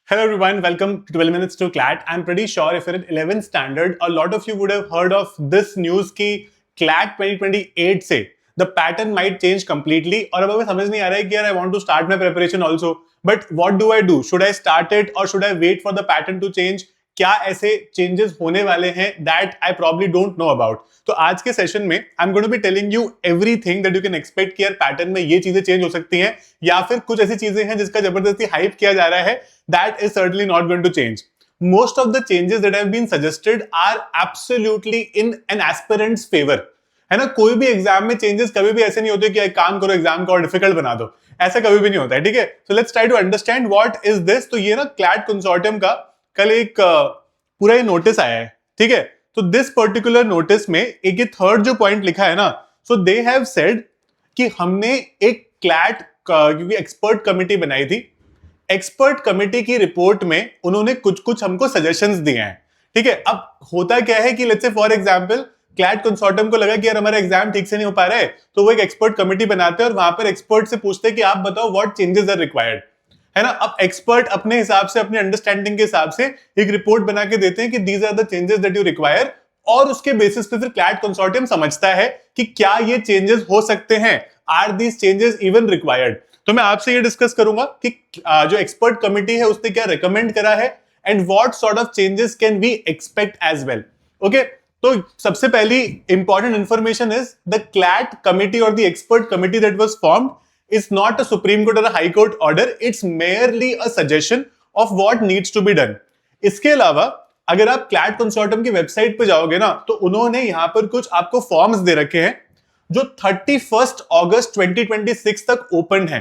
Hello everyone, welcome to 12 Minutes to CLAT. I'm pretty sure if you're in 11th standard, a lot of you would have heard of this news कि CLAT 2028 से the pattern might change completely. और अब हमें समझ नहीं आ रहा है कि यार I want to start my preparation also. But what do I do? Should I start it or should I wait for the pattern to change? क्या ऐसे changes होने वाले हैं that I probably don't know about? तो आज के session में I'm going to be telling you everything that you can expect कि यार पैटर्न में ये चीजें चेंज हो सकती हैं या फिर कुछ ऐसी चीजें हैं जिसका जबरदस्ती हाइप किया जा रहा है that is certainly not going to change. Most of the changes that have been suggested are absolutely in an aspirant's favor. है ना, कोई भी एग्जाम में चेंजेस कभी भी ऐसे नहीं होते कि एक काम करो एग्जाम को और डिफिकल्ट बना दो, ऐसा कभी भी नहीं होता है. ठीक है, so let's try to understand what is this. तो ये ना क्लैट कंसोर्टियम का कल एक पूरा ये नोटिस आया है. ठीक है, तो दिस पर्टिकुलर नोटिस में एक ये थर्ड जो पॉइंट लिखा है ना, सो दे हैव सेड कि हमने एक क्लैट क्योंकि एक्सपर्ट कमिटी बनाई थी, एक्सपर्ट कमिटी की रिपोर्ट में उन्होंने कुछ कुछ हमको सजेशंस दिए हैं. ठीक है, अब होता क्या है कि let's say for example CLAT consortium को लगा कि यार हमारा एग्जाम ठीक से नहीं हो पा रहा है, तो वो एक एक्सपर्ट कमिटी बनाते हैं और वहां पर एक्सपर्ट से पूछते हैं कि आप बताओ व्हाट चेंजेस आर रिक्वायर्ड. है ना, अब एक्सपर्ट अपने हिसाब से अपने अंडरस्टैंडिंग के हिसाब से एक रिपोर्ट बना के देते हैं कि these are the changes that you require, और उसके बेसिस पे फिर क्लैट कंसोर्टियम समझता है कि क्या ये चेंजेस हो सकते हैं, are these changes even required. तो मैं आपसे ये डिस्कस करूंगा कि जो एक्सपर्ट कमिटी है उसने क्या रिकमेंड करा है and what sort of changes can we expect as well. Okay, तो सबसे पहली important information is the CLAT committee और the expert committee that was formed is not a Supreme Court or a High Court order. It's merely a suggestion of what needs to be done. इसके अलावा अगर आप CLAT consortium की website पे जाओगे ना, तो उन्होंने यहां पर कुछ आपको फॉर्म्स दे रखे हैं जो 31 अगस्त 2026 तक ओपन है.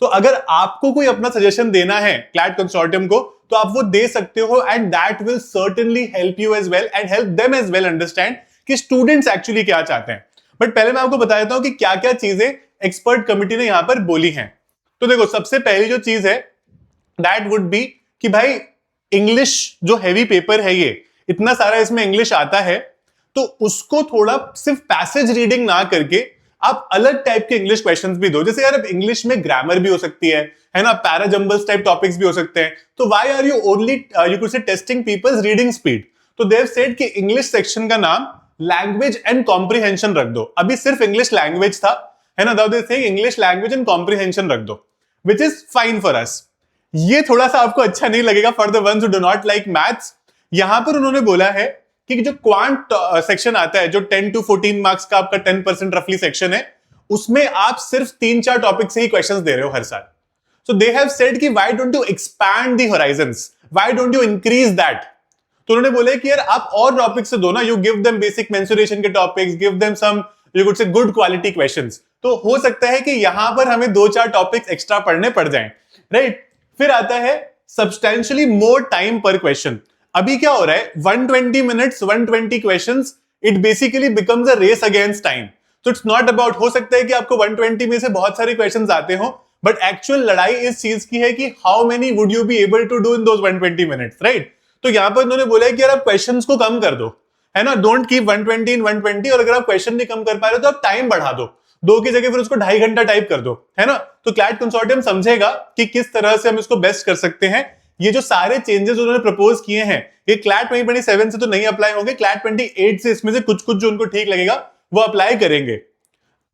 तो अगर आपको कोई अपना सजेशन देना है क्लैट कंसोर्टियम को, तो आप वो दे सकते हो and that will certainly help you as well and help them as well understand कि स्टूडेंट्स एक्चुअली क्या चाहते हैं. बट पहले मैं आपको बता देता हूं कि क्या क्या चीजें एक्सपर्ट कमिटी ने यहां पर बोली हैं. तो देखो, सबसे पहली जो चीज है दैट वुड बी कि भाई इंग्लिश जो हैवी पेपर है, ये इतना सारा इसमें इंग्लिश आता है, तो उसको थोड़ा सिर्फ पैसेज रीडिंग ना करके आप अलग टाइप के इंग्लिश क्वेश्चंस भी दो. जैसे यार अब इंग्लिश में ग्रामर भी हो सकती है ना, पैराजंबल्स टाइप टॉपिक्स भी हो सकते हैं. तो why are you only you could say testing peoples reading speed? तो दे हैव सेड कि इंग्लिश सेक्शन का नाम लैंग्वेज एंड कॉम्प्रिहेंशन रख दो. अभी सिर्फ इंग्लिश लैंग्वेज था, है ना, दे से इंग्लिश लैंग्वेज एंड कॉम्प्रिहेंशन रख दो, which is fine for us. ये थोड़ा सा आपको अच्छा नहीं लगेगा for the ones who do not like maths. यहां पर उन्होंने बोला है कि जो क्वांट सेक्शन आता है, जो 10 to 14 मार्क्स का आपका 10% रफली सेक्शन है, उसमें आप सिर्फ 3-4 टॉपिक से ही क्वेश्चंस दे रहे हो हर साल. सो दे हैव सेड कि why don't you expand the horizons, why don't you increase that. तो उन्होंने बोला कि यार आप और टॉपिक से दो ना, you give them basic mensuration के topics, give them some you could say good quality questions. तो हो सकता है कि यहां पर हमें 2-4 टॉपिक्स एक्स्ट्रा पढ़ने पड़ जाएं, राइट. फिर आता है सब्सटेंशियली मोर टाइम पर क्वेश्चन. अभी क्या हो रहा है, 120 minutes 120 questions, it basically becomes a race against time. तो इट्स नॉट अबाउट, हो सकता है कि आपको 120 में से बहुत सारे क्वेश्चंस आते हो, बट एक्चुअल लड़ाई इस चीज की है कि how many would you be able to do in those 120 minutes, right. तो यहां पर उन्होंने बोला है कि यार आप क्वेश्चंस को कम कर दो, है ना, डोंट कीप 120 इन 120. और अगर आप क्वेश्चन नहीं कम कर पा रहे तो आप टाइम बढ़ा दो, 2 की जगह फिर उसको 2.5 घंटा टाइप कर दो, है ना. तो क्लैट कंसोर्टियम समझेगा कि किस तरह से हम इसको बेस्ट कर सकते हैं. ये जो सारे चेंजेस उन्होंने प्रपोज किए हैं, ये क्लैट 2027 से तो नहीं अप्लाई होंगे, क्लैट 28 से इसमें से कुछ कुछ जो उनको ठीक लगेगा वो अप्लाई करेंगे.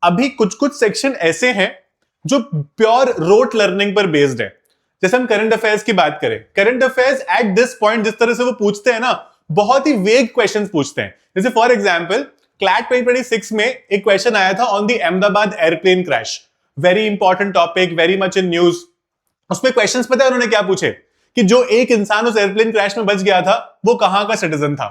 अभी कुछ कुछ सेक्शन ऐसे हैं जो प्योर रोट लर्निंग पर बेस्ड है. जैसे हम करंट अफेयर्स की बात करें, current affairs at this point जिस तरह से वो पूछते हैं ना, बहुत ही वेग क्वेश्चंस पूछते हैं. जैसे फॉर एग्जांपल क्लैट 2026 में एक क्वेश्चन आया था on the Ahmedabad airplane crash, very important topic, very much in news. उसमें क्वेश्चंस पता है उन्होंने क्या पूछे कि जो एक इंसान उस एयरप्लेन क्रैश में बच गया था वो कहां का सिटीजन था,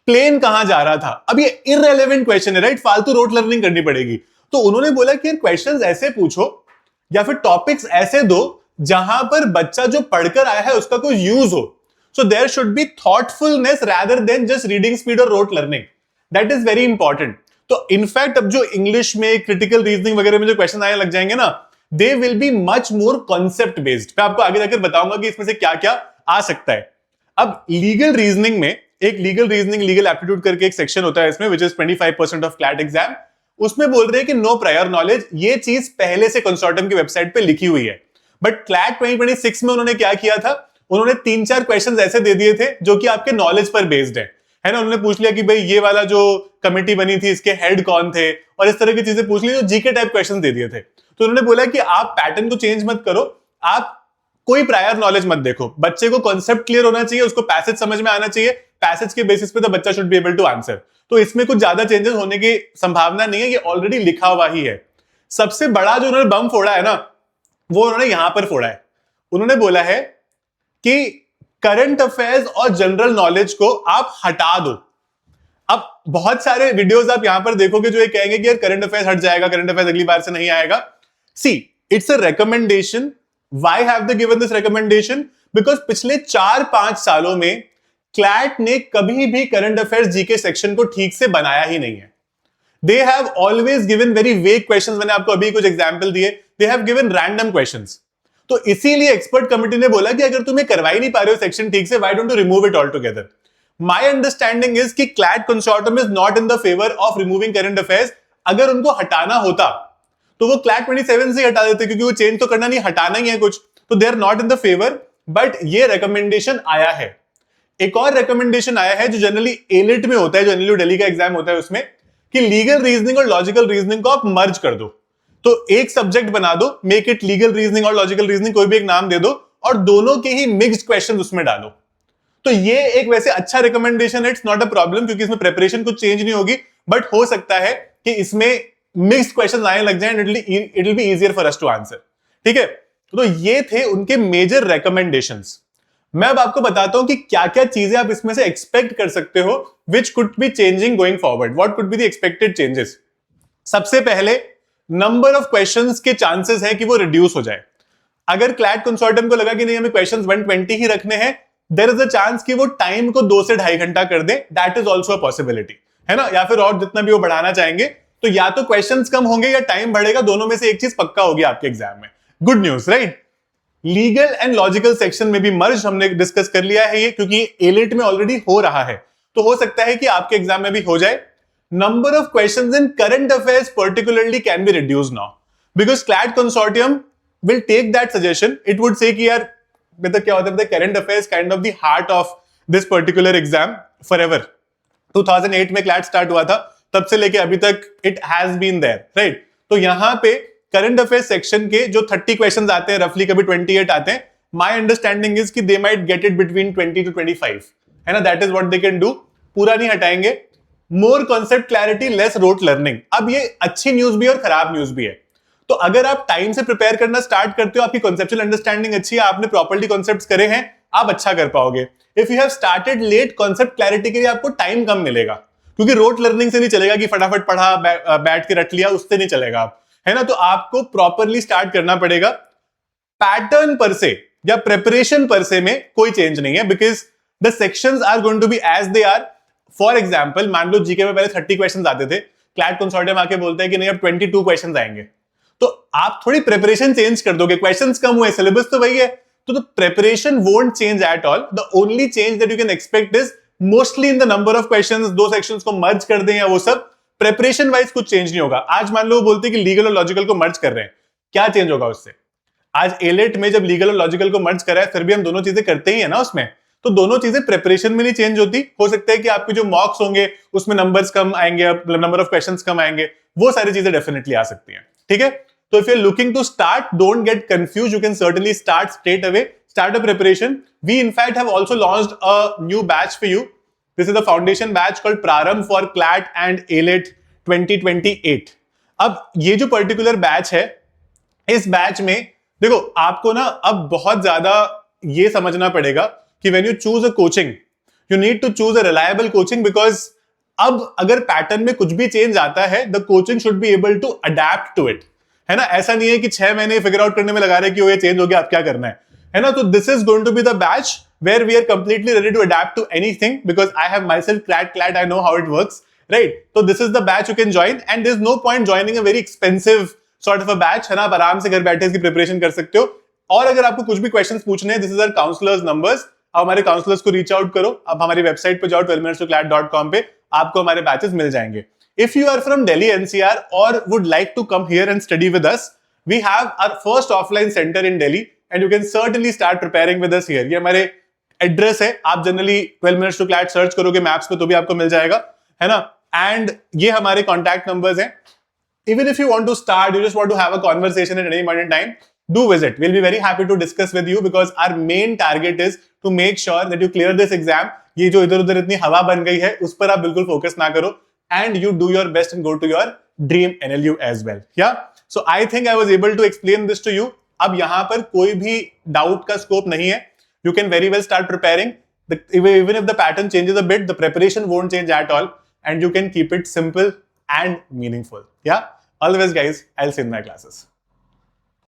प्लेन कहां जा रहा था. अब ये इररिलेवेंट क्वेश्चन है, राइट, फालतू रोट लर्निंग करनी पड़ेगी. तो उन्होंने बोला कि क्वेश्चंस ऐसे पूछो या फिर टॉपिक्स ऐसे दो जहां पर बच्चा जो पढ़कर आया है उसका कोई यूज हो. So there should be thoughtfulness rather than just reading speed और rote learning. That is very important. तो इनफैक्ट अब जो इंग्लिश में क्रिटिकल रीजनिंग वगैरह में जो क्वेश्चन आने लग जाएंगे ना, they will be much more concept based. मैं आपको आगे जाकर बताऊंगा कि इसमें से क्या क्या आ सकता है. अब लीगल रीजनिंग में एक लीगल एप्टीट्यूड करके एक सेक्शन होता है इसमें, which is 25% of CLAT exam. उसमें बोल रहे हैं कि नो प्रायर नॉलेज, ये चीज पहले से कंसोर्टियम की वेबसाइट पे लिखी हुई है. बट क्लैट 2026 में उन्होंने क्या किया था, उन्होंने 3-4 क्वेश्चंस ऐसे दे दिए थे जो कि आपके नॉलेज पर बेस्ड है ना। उन्होंने पूछ लिया कि भाई ये वाला जो कमेटी बनी थी इसके हेड कौन थे, और इस तरह की चीजें पूछ ली, जो जीके टाइप क्वेश्चन दे दिए थे। तो उन्होंने बोला कि आप पैटर्न को चेंज मत करो, आप कोई प्रायर नॉलेज मत देखो, बच्चे को कॉन्सेप्ट क्लियर होना चाहिए, उसको पैसेज समझ में आना चाहिए, पैसेज के बेसिस पे द बच्चा should be able to answer. तो इसमें कुछ ज्यादा चेंजेस होने की संभावना नहीं है, ये ऑलरेडी लिखा हुआ ही है। सबसे बड़ा जो उन्होंने बम फोड़ा है ना, वो उन्होंने यहां पर फोड़ा है। उन्होंने बोला है कि करंट अफेयर्स और जनरल नॉलेज को आप हटा दो। अब बहुत सारे वीडियोस आप यहां पर देखोगे जो ये कहेंगे कि यार करंट अफेयर्स हट जाएगा, करंट अफेयर्स अगली बार से नहीं आएगा। See, it's a recommendation. Why have they given this recommendation? Because पिछले 4-5 सालों में क्लैट ने कभी भी करंट अफेयर्स जीके सेक्शन को ठीक से बनाया ही नहीं है। They have always given very vague questions। मैंने आपको अभी कुछ एग्जांपल दिए। They have given random questions। तो इसीलिए एक्सपर्ट कमिटी ने बोला कि अगर तुम्हें करवा ही नहीं पा रहे हो सेक्शन ठीक से, why don't you remove it altogether? My understanding is कि CLAT consortium is not in the favor of removing current affairs। अगर उनको हटाना होता तो वो CLAT 27 से हटा देते, क्योंकि वो चेंज तो करना नहीं, हटाना ही है कुछ, तो they are not in the favor। But ये रिकमेंडेशन आया है। एक और रिकमेंडेशन आया है जो जनरली एलिट में होता है, जो एनएलयू दिल्ली का एग्जाम होता है उसमें, कि लीगल रीजनिंग और लॉजिकल रीजनिंग को आप मर्ज कर दो। तो एक सब्जेक्ट बना दो, मेक इट लीगल रीजनिंग और लॉजिकल रीजनिंग, कोई भी एक नाम दे दो, और दोनों के ही मिक्स्ड क्वेश्चंस उसमें डालो। तो ये एक वैसे अच्छा रिकमेंडेशन है, इट्स नॉट अ प्रॉब्लम, क्योंकि इसमें प्रिपरेशन कुछ चेंज नहीं होगी, बट हो सकता है कि इसमें मिक्स्ड क्वेश्चंस आने लग जाएं, it will be easier for us to answer. ठीक है, तो ये थे उनके मेजर रिकमेंडेशंस। मैं अब आपको बताता हूं कि क्या क्या चीजें आप इसमें से एक्सपेक्ट कर सकते हो which could be changing going forward, what could be the expected changes. सबसे पहले, नंबर ऑफ क्वेश्चंस के चांसेस है कि वो रिड्यूस हो जाए। अगर क्लैट कंसोर्टियम को लगा कि नहीं हमें क्वेश्चंस 120 ही रखने हैं, देयर इज अ चांस कि वो टाइम को 2 से 2.5 घंटा कर दे, that is also a possibility, है ना। या फिर और जितना भी वो बढ़ाना चाहेंगे, तो या तो क्वेश्चंस कम होंगे या टाइम बढ़ेगा, दोनों में से एक चीज पक्का होगी आपके एग्जाम में। Good news, right. Legal and logical section में भी मर्ज हमने डिस्कस कर लिया है ये, क्योंकि एलिट में ऑलरेडी हो रहा है, तो हो सकता है कि आपके एग्जाम में भी हो जाए। Number of questions in current affairs particularly can be reduced now, because CLAT consortium will take that suggestion. It would say कि यार मतलब क्या होता है, current affairs kind of the heart of this particular exam forever. 2008 में CLAT start हुआ था, तब से लेके अभी तक it has been there, right. तो यहां पे करंट अफेयर्स सेक्शन के जो 30 क्वेश्चंस आते हैं, रफली कभी 28 आते हैं, माय अंडरस्टैंडिंग इज कि they might get it between 20 to 25, है ना। That is what they can do. पूरा नहीं हटाएंगे। More concept clarity, less rote learning. अब ये अच्छी न्यूज भी है और खराब न्यूज भी है। तो अगर आप टाइम से प्रिपेयर करना स्टार्ट करते हो, आपकी कॉन्सेप्चुअल अंडरस्टैंडिंग अच्छी है, आपने प्रॉपर्ली कॉन्सेप्ट्स करे हैं, आप अच्छा कर पाओगे। If you have started late, concept clarity के लिए आपको टाइम कम मिलेगा, क्योंकि रोट लर्निंग से नहीं चलेगा कि फटाफट पढ़ा बैठ के रट लिया, उससे नहीं चलेगा आप, है ना। तो आपको प्रॉपरली स्टार्ट करना पड़ेगा। पैटर्न पर से या प्रिपरेशन पर से में कोई चेंज नहीं है, because the sections are going to be as they are. For example, मान लो जीके में पहले 30 क्वेश्चंस आते थे, क्लैट कंसोर्टियम आके बोलते हैं कि नहीं अब 22 क्वेश्चंस आएंगे, तो आप थोड़ी प्रिपरेशन चेंज कर दोगे, क्वेश्चंस कम हुए, सिलेबस तो वही है, तो preparation won't change at all. The only change that you can expect is mostly in the number of questions, 2 sections को मर्ज कर दें या वो सब। प्रिपरेशन वाइज कुछ चेंज नहीं होगा। आज मान लो बोलते हैं कि लीगल और लॉजिकल को मर्ज कर रहे हैं, क्या चेंज होगा उससे? आज एलिट में जब लीगल और लॉजिकल को मर्ज करा है, फिर भी हम दोनों चीजें करते ही है ना उसमें, तो दोनों चीजें प्रिपरेशन में नहीं चेंज होती। हो सकता है कि आपके जो मॉक्स होंगे उसमें नंबर्स कम आएंगे, नंबर ऑफ क्वेश्चंस कम आएंगे, वो सारी चीजें डेफिनेटली आ सकती हैं। ठीक है, तो if you are looking to start, don't get confuse, you can certainly start straight away, start a preparation. We in fact have also launched a new batch for you. This is a foundation batch called Prarambh for CLAT and AILET 2028। अब ये जो particular batch है, इस batch में देखो आपको ना अब बहुत ज्यादा ये समझना पड़ेगा कि when you choose a coaching, you need to choose a reliable coaching, because अब अगर पैटर्न में कुछ भी चेंज आता है, the coaching should be able to adapt to it, है ना। ऐसा नहीं है कि 6 महीने फिगर आउट करने में लगा रहे कि वो ये चेंज हो गया, अब क्या करना है ना। तो this is going to be the batch where we are completely ready to adapt to anything, because I have myself CLAT, I know how it works, right? So this is the batch you can join, and there's no point joining a very expensive sort of a batch, है ना। आप आराम से घर बैठे इसकी preparation कर सकते हो। और अगर आपको कुछ भी क्वेश्चंस पूछने हैं, this is our counsellors numbers, आप हमारे काउंसलर्स को रीच आउट करो। आप हमारी वेबसाइट पे जाओ 12minutestoclat.com पे, आपको हमारे बैचेस मिल जाएंगे। If you are from Delhi NCR or would like to come here and study with us, we have our first offline center in Delhi and you can certainly start preparing with us here. ये हमारे address है, आप generally 12 minutes to CLAT search करोगे maps पे तो भी आपको मिल जाएगा, है ना. एंड ये हमारे कॉन्टैक्ट नंबर्स हैं. Even if you want to start, you just want to have a conversation at any point in time, do visit. We'll be very happy to discuss with you because our main target is to make sure that you clear this exam. ये जो इधर उधर इतनी हवा बन गई है उस पर आप बिल्कुल फोकस ना करो, and you do your best and go to your dream NLU as well. Yeah. So I think I was able to explain this to you. अब यहाँ पर कोई भी डाउट का स्कोप नहीं है. You can very well start preparing. Even if the pattern changes a bit, the preparation won't change at all, and you can keep it simple and meaningful. Yeah. All the best, guys. I'll see you in my classes.